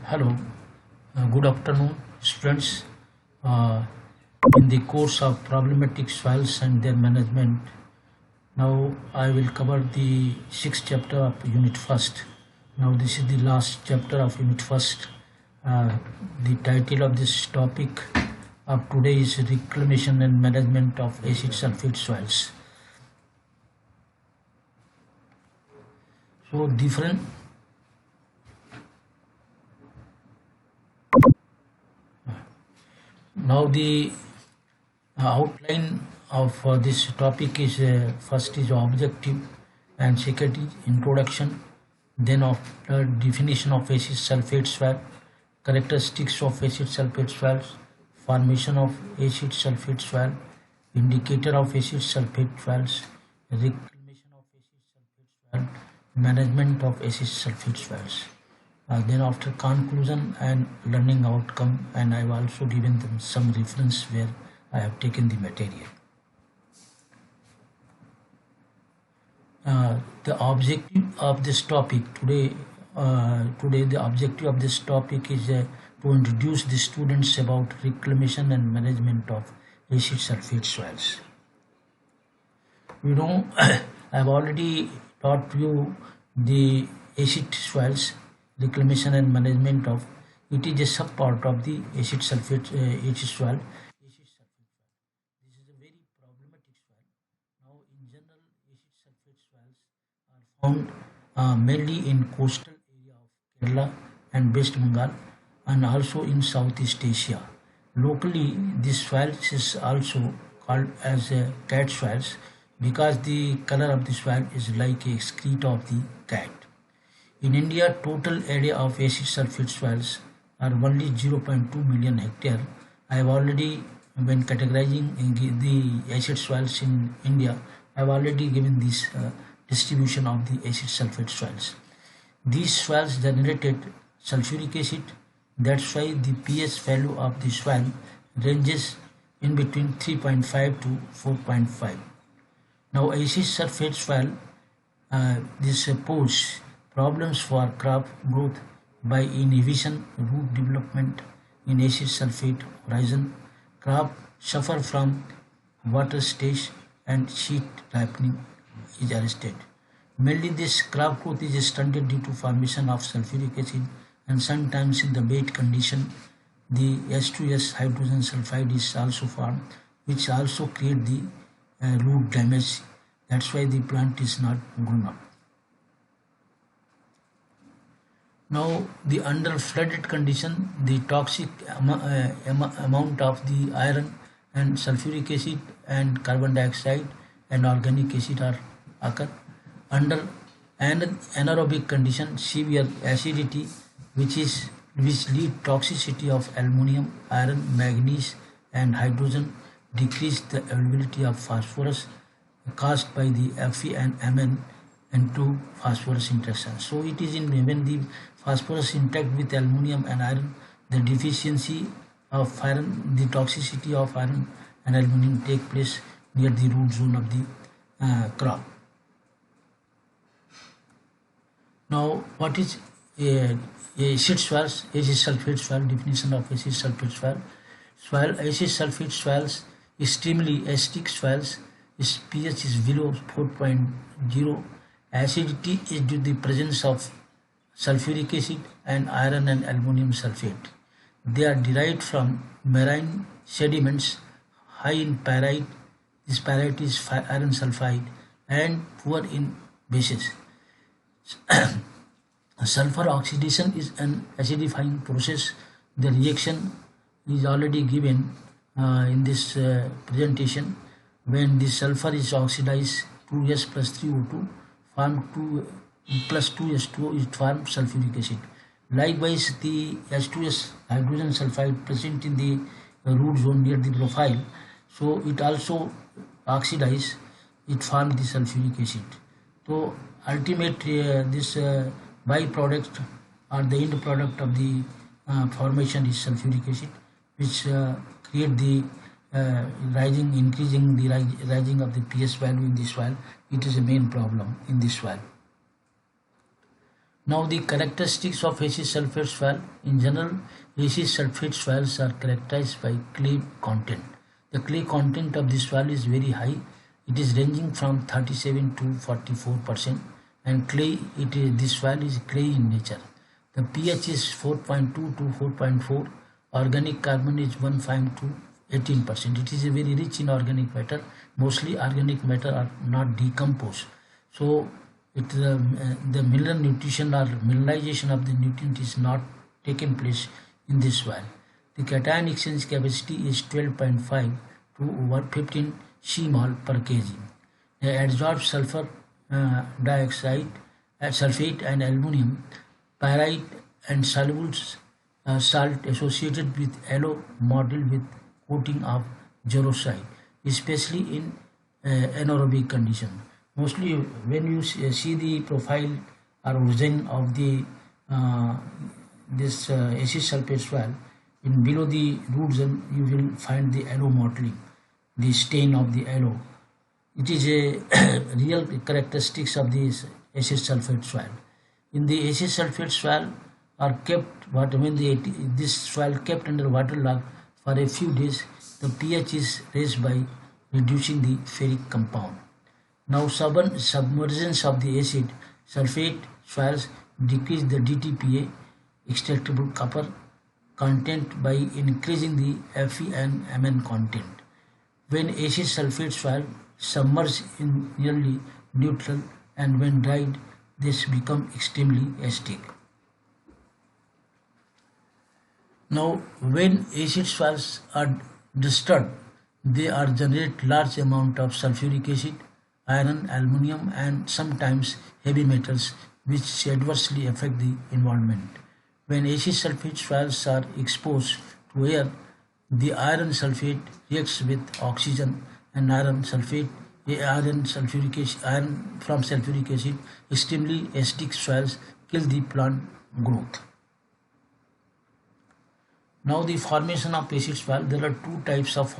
Hello, good afternoon, students. Uh, in the course of problematic soils and their management, now I will cover the sixth chapter of Unit First. Now this is the last chapter of Unit First. Uh, the title of this topic of today is Reclamation and Management of Acid Sulfate Soils. So different Now the outline of this topic is first is objective and second is introduction, then after definition of acid sulfate swell, characteristics of acid sulfate swells, formation of acid sulfate swell, indicator of acid sulfate swells, reclamation of acid sulfate swell, management of acid sulfate swells. Then after conclusion and learning outcome, and I've also given them some reference where I have taken the material. The objective of this topic today, the objective of this topic is to introduce the students about reclamation and management of acid sulfate soils. You know, I've already taught you the acid soils. Reclamation and management of it is a sub part of the acid sulfate acid soil. Acid sulfate soil. This is a very problematic soil. Now, in general, acid sulfate soils are found mainly in coastal area of Kerala and West Bengal, and also in Southeast Asia. Locally, this soil is also called as cat soils because the color of the soil is like a excrete of the cat. In India, total area of acid sulfate soils are only 0.2 million hectare. I have already, when categorizing the acid soils in India, I have already given this distribution of the acid sulfate soils. These soils generated sulfuric acid. That's why the pH value of the soil ranges in between 3.5 to 4.5. Now, acid sulfate soil, this poses problems for crop growth by inhibition root development in acid sulfate horizon. Crop suffer from water stage and seed ripening is arrested. Mainly this crop growth is stunted due to formation of sulfuric acid, and sometimes in the wet condition the H2S hydrogen sulfide is also formed, which also create the root damage. That's why the plant is not grown up. Now, the under flooded condition, the toxic amount of the iron and sulfuric acid and carbon dioxide and organic acid are occur. Under anaerobic condition, severe acidity, which lead toxicity of aluminum, iron, manganese, and hydrogen, decrease the availability of phosphorus caused by the Fe and Mn into phosphorus interaction. So it is in when the phosphorus interact with aluminum and iron, the deficiency of iron, the toxicity of iron and aluminum take place near the root zone of the crop. Now, what is acid soils? Acid sulfate soil. Definition of acid sulfate soil. Acid sulfate soils, extremely acidic soils. Its pH is below 4.0. Acidity is due to the presence of sulfuric acid and iron and aluminum sulfate. They are derived from marine sediments high in pyrite. This pyrite is iron sulfide and poor in bases. Sulfur oxidation is an acidifying process. The reaction is already given in this presentation. When the sulfur is oxidized, 2S plus 3O2 form 2 plus 2S2O, it forms sulfuric acid. Likewise, the H2S hydrogen sulfide present in the root zone near the profile, so it also oxidizes, it forms the sulfuric acid. So ultimately this byproduct or the end product of the formation is sulfuric acid, which create the increasing the rising of the pH value in the soil. It is a main problem in the soil. Now the characteristics of acid sulfate swale. In general, acid sulfate swales are characterized by clay content. The clay content of the swale is very high. It is ranging from 37 to 44%, and this swale is clay in nature. The pH is 4.2 to 4.4. Organic carbon is 1.5 to 18%. It is very rich in organic matter. Mostly organic matter are not decomposed. So the mineral nutrition or mineralization of the nutrient is not taken place in this soil. The cation exchange capacity is 12.5 to over 15 cmol per kg. The adsorbed sulfur dioxide, sulfate and aluminum pyrite and soluble salt associated with yellow model with coating of xeroxide, especially in anaerobic condition. Mostly when you see the profile or origin of the this acid sulfate swale, in below the root zone you will find the yellow mottling, the stain of the yellow. It is a real characteristics of this acid sulfate swale. In the acid sulfate swale are kept this swale kept under waterlog for a few days, the pH is raised by reducing the ferric compound. Now submergence of the acid sulfate swales decrease the DTPA, extractable copper content, by increasing the Fe and Mn content. When acid sulfate swale submerged in nearly neutral, and when dried, this become extremely acidic. Now, when acid swales are disturbed, they are generate large amount of sulfuric acid, iron, aluminium, and sometimes heavy metals, which adversely affect the environment. When acid sulfate swales are exposed to air, the iron sulfate reacts with oxygen and iron from sulfuric acid. Extremely acidic swales kill the plant growth. Now the formation of acid swale. There are two types of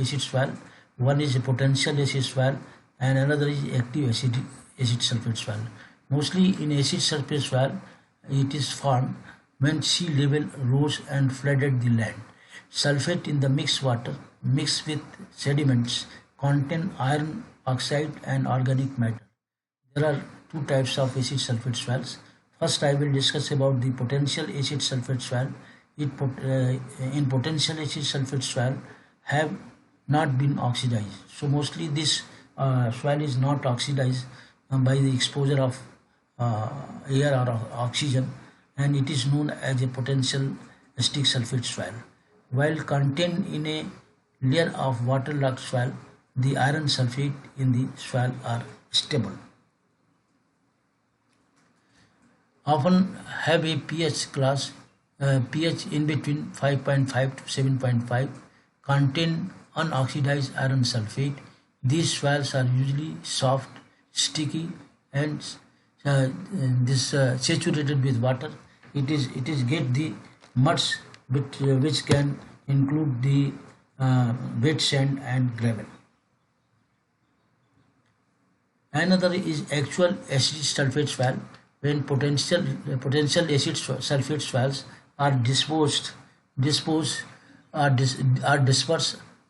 acid swale. One is a potential acid swale and another is active acid sulfate swale. Mostly in acid sulfate swale, it is formed when sea level rose and flooded the land. Sulfate in the mixed water mixed with sediments contain iron oxide and organic matter. There are two types of acid sulfate swales. First, I will discuss about the potential acid sulfate swale. In potential acid sulfate swale have not been oxidized. So mostly this swale is not oxidized by the exposure of air or oxygen, and it is known as a potential acidic sulfate swale. While contained in a layer of waterlogged swale, the iron sulfate in the swale are stable. Often have a pH class, pH in between 5.5 to 7.5, contain unoxidized iron sulfate. These swales are usually soft, sticky, and saturated with water. It is get the muds which can include the wet sand and gravel. Another is actual acid sulfate swale. When potential acid sulfate swales are dispersed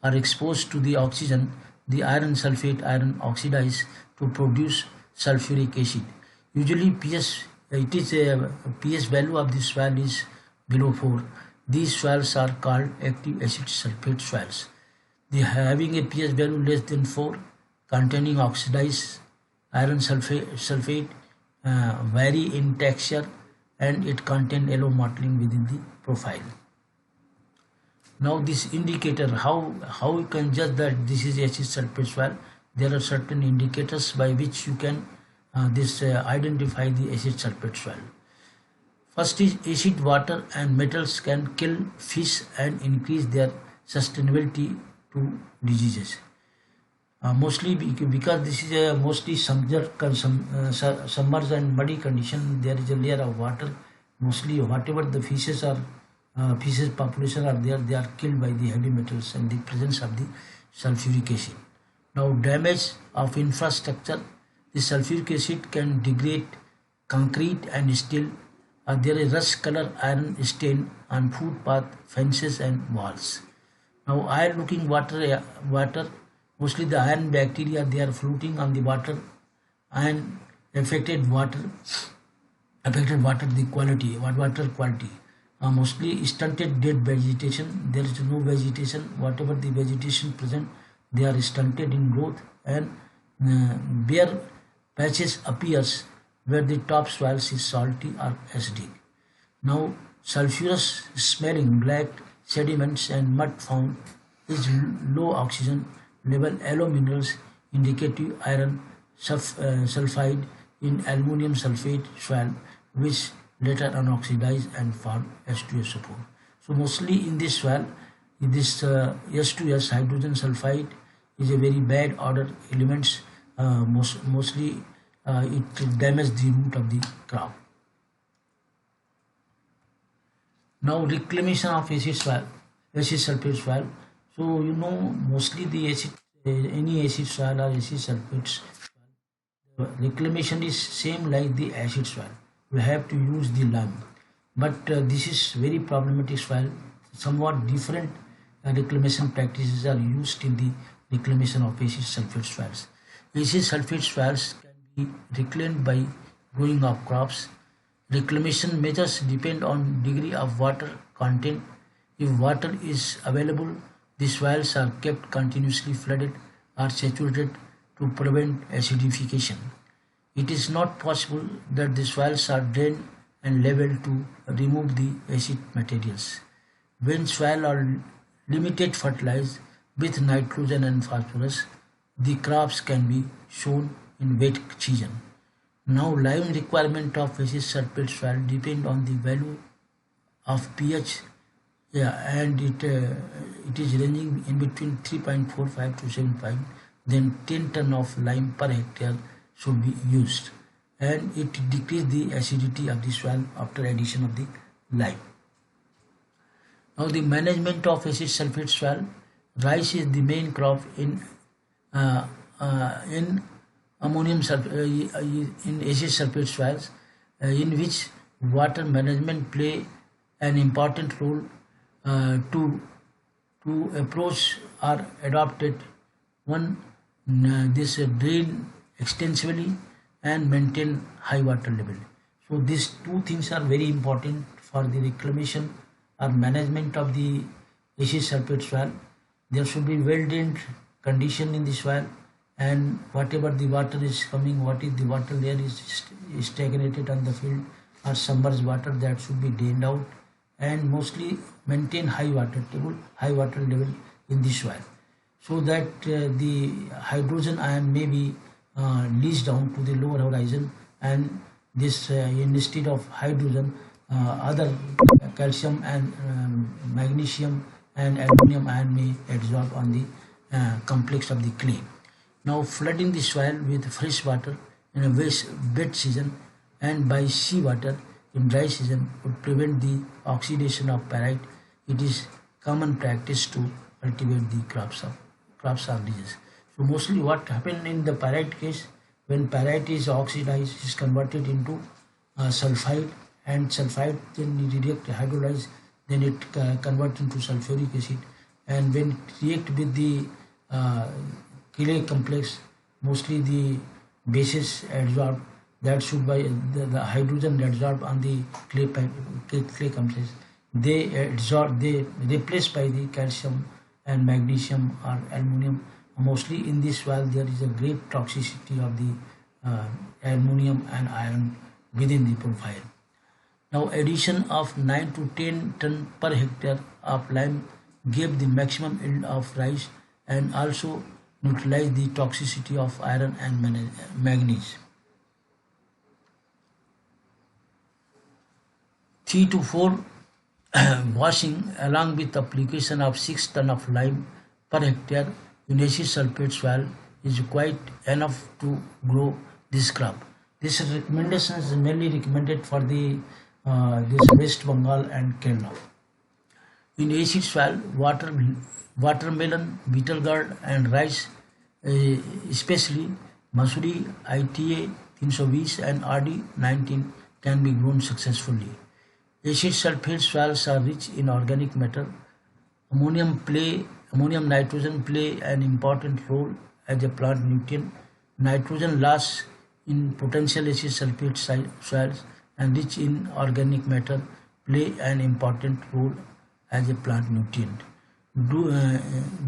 or exposed to the oxygen, the iron oxidize to produce sulfuric acid. Usually pH value of this swale is below 4. These swales are called active acid sulfate swales. They having a pH value less than 4, containing oxidized iron sulfate, vary in texture, and it contain yellow mottling within the profile. Now this indicator, how you can judge that this is acid sulfate swale? There are certain indicators by which you can identify the acid sulfate swale. First is acid water and metals can kill fish and increase their sustainability to diseases. Mostly because this is a mostly submerged and muddy condition, there is a layer of water. Mostly whatever the fishes population are there, they are killed by the heavy metals and the presence of the sulfuric acid. Now damage of infrastructure. The sulfuric acid can degrade concrete and steel. There is rust color iron stain on footpath, fences and walls. Now iron looking water, mostly the iron bacteria, they are floating on the water and affected water the quality, water quality. Mostly stunted dead vegetation. There is no vegetation. Whatever the vegetation present, they are stunted in growth, and bare patches appears where the topsoil is salty or acidic. Now, sulfurous smelling black sediments and mud found is low oxygen level. Alloy minerals indicative iron sulfide in aluminum sulfate soil, which later unoxidized and form H2SO4. So mostly in this soil, this S2S hydrogen sulfide is a very bad odor elements. Mostly it damages the root of the crop. Now reclamation of acid soil, acid sulfate soil. So mostly the acid, any acid soil or acid sulfates, reclamation is same like the acid soil. We have to use the lime, but this is very problematic soil. Somewhat different reclamation practices are used in the reclamation of acid sulfate soils. Acid sulfate soils can be reclaimed by growing of crops. Reclamation measures depend on degree of water content. If water is available, the soils are kept continuously flooded or saturated to prevent acidification. It is not possible that the soils are drained and leveled to remove the acid materials. When soil are limited fertilized with nitrogen and phosphorus, the crops can be sown in wet season. Now lime requirement of acid sulfate soil depend on the value of pH, and it is ranging in between 3.45 to 7.5. Then 10 ton of lime per hectare should be used, and it decreases the acidity of the soil after addition of the lime. Now the management of acid sulfate soil. Rice is the main crop in ammonium in acid sulfate soils, in which water management play an important role. To approach or adopted one, this drain extensively and maintain high water level. So these two things are very important for the reclamation or management of the acid sulfate soil. There should be well drained condition in the soil, and whatever the water is coming, what is the water layer is stagnated on the field or submerged water, that should be drained out, and mostly maintain high water level in the soil, so that the hydrogen ion may be leached down to the lower horizon, and this instead of hydrogen, other calcium and magnesium and aluminum ion may absorb on the complex of the clay. Now flooding the soil with fresh water in a wet season and by sea water in dry season would prevent the oxidation of pyrite. It is common practice to cultivate the crops or disease. So mostly what happened in the pyrite case, when pyrite is oxidized, is converted into sulfide, and sulfide then react hydrolyze, then it converts into sulfuric acid, and when it react with the clay complex, mostly the bases adsorb, that should by the hydrogen adsorb on the clay complex, they replaced by the calcium and magnesium or aluminum. Mostly in this soil there is a great toxicity of the aluminum and iron within the profile. Now addition of 9 to 10 ton per hectare of lime gave the maximum yield of rice and also neutralized the toxicity of iron and manganese. 3 to 4 washing along with application of 6 ton of lime per hectare in acid sulfate soil is quite enough to grow this crop. This recommendation is mainly recommended for the this West Bengal and Kerala. In acid soil, watermelon, betel gourd and rice, especially Masuri, ITA, 320 and RD19 can be grown successfully. Acid sulfate swales are rich in organic matter. Ammonium nitrogen play an important role as a plant nutrient. Nitrogen lasts in potential acid sulfate swales and rich in organic matter play an important role as a plant nutrient.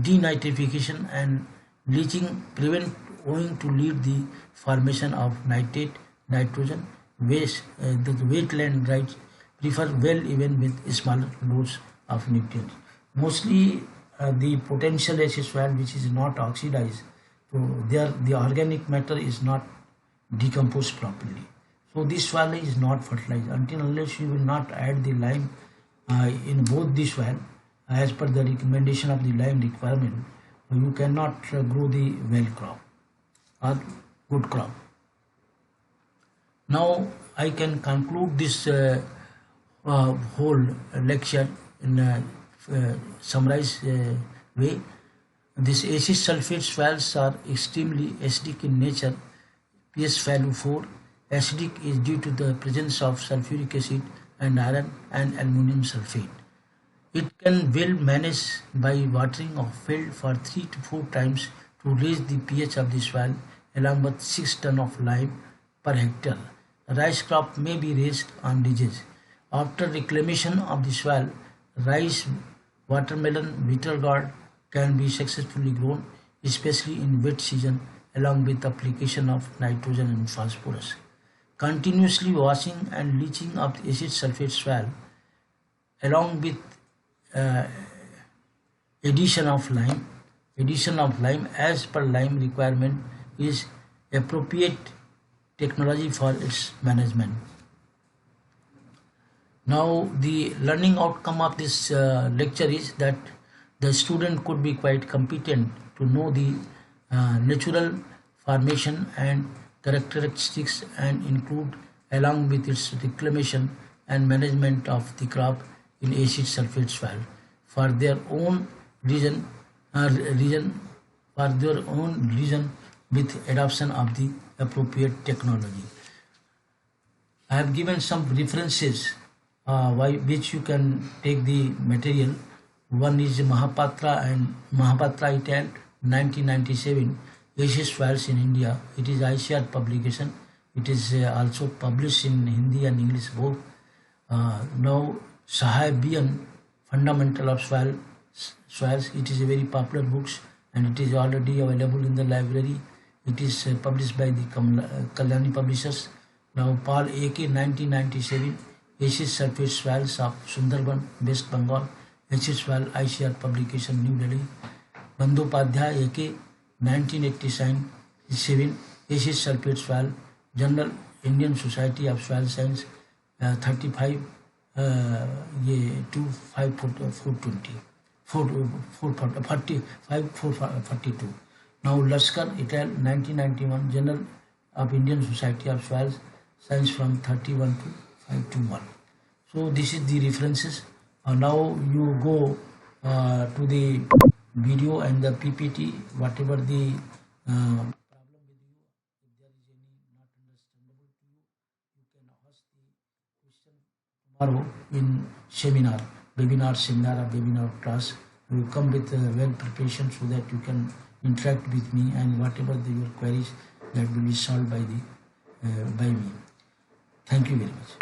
Denitrification and leaching prevent owing to lead the formation of nitrate, nitrogen, waste. The wetland rights prefer well even with smaller dose of nutrients. Mostly the potential acid soil which is not oxidized, so there the organic matter is not decomposed properly. So this soil is not fertilized until unless you will not add the lime in both the soil as per the recommendation of the lime requirement. You cannot grow the well crop or good crop. Now I can conclude this whole lecture in a summarized way. These acid sulfate swales are extremely acidic in nature. pH value 4. Acidic is due to the presence of sulfuric acid and iron and aluminum sulfate. It can well manage by watering of field for 3 to 4 times to raise the pH of the soil along with 6 tons of lime per hectare. Rice crop may be raised on ridges. After reclamation of the soil, rice, watermelon, beetle gourd can be successfully grown, especially in wet season along with application of nitrogen and phosphorus. Continuously washing and leaching of the acid sulfate soil along with addition of lime as per lime requirement is appropriate technology for its management. Now the learning outcome of this lecture is that the student could be quite competent to know the natural formation and characteristics and include along with its reclamation and management of the crop in acid sulfate soil for their own reason with adoption of the appropriate technology. I have given some references which you can take the material. One is Mahapatra et al. 1997 acid soils in India. It is ICAR publication. It is also published in Hindi and English both. Now Sahai Bian, Fundamental of Soils. It is a very popular book and it is already available in the library. It is published by the Kalyani Publishers. Now Paul A.K. 1997 acid sulfate soils of Sundarban, West Bengal. Acid soil ICAR publication, New Delhi. Bandyopadhyay A.K. 1987 acid sulfate soil, Journal Indian Society of Soil Science, 35 442. Now Laskar et al. 1991 Journal of Indian Society of Soil Science from 31 to 521. So this is the references. Now you go to the video and the PPT, whatever the problem with you, if there is any not understandable to you, you can ask the question tomorrow in seminar, webinar class. You come with well preparation so that you can interact with me and whatever your queries that will be solved by me. Thank you very much.